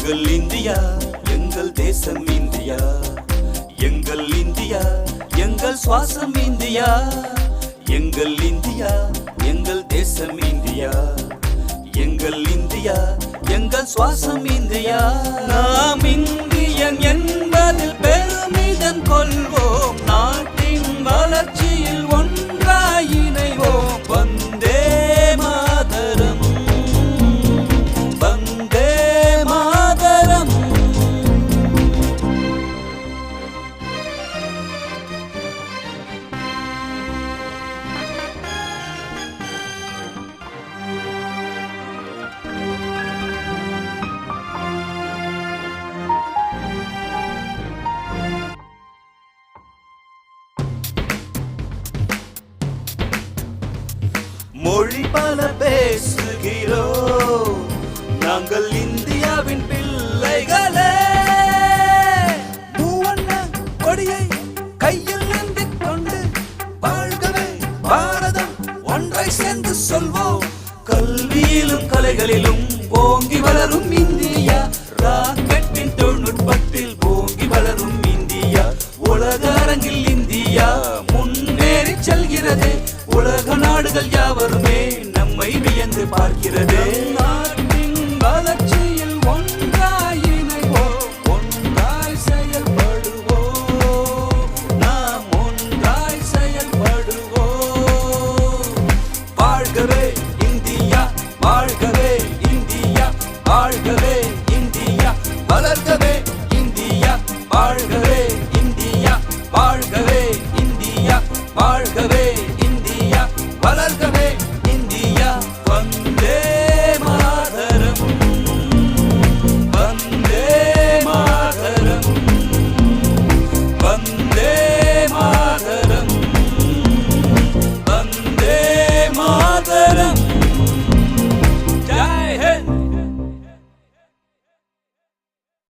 எங்கள் இந்தியா எங்கள் தேசம் இந்தியா, எங்கள் இந்தியா எங்கள் சுவாசம் இந்தியா, எங்கள் இந்தியா எங்கள் தேசம் இந்தியா, எங்கள் இந்தியா எங்கள் சுவாசம் இந்தியா. நாம் இந்தியன் என்பதில் பெருமிதம் கொள்வோம், நாட்டின் வளர்ச்சியில் ஒன்றாய் இணைவோம். வந்தே மாதரம் வந்தே மாதரம். மொழி பல பேசுகிறோம், நாங்கள் இந்தியாவின் பிள்ளைகளே. மூவண்ண கொடியை கையில் ஏந்திக் கொண்டு வாழ்கவே பாரதம் ஒன்றை சேர்ந்து சொல்வோம். கல்வியிலும் கலைகளிலும் ஓங்கி வளரும் இந்தியா, ராக்கெட்டின் தொழில்நுட்பத்தில் ஓங்கி வளரும் இந்தியா. உலக அரங்கில் இந்தியா முன்னேறி செல்கிறது, உலக நாடுகள் யாவருமே நம்மை வியந்து பார்க்கிறது.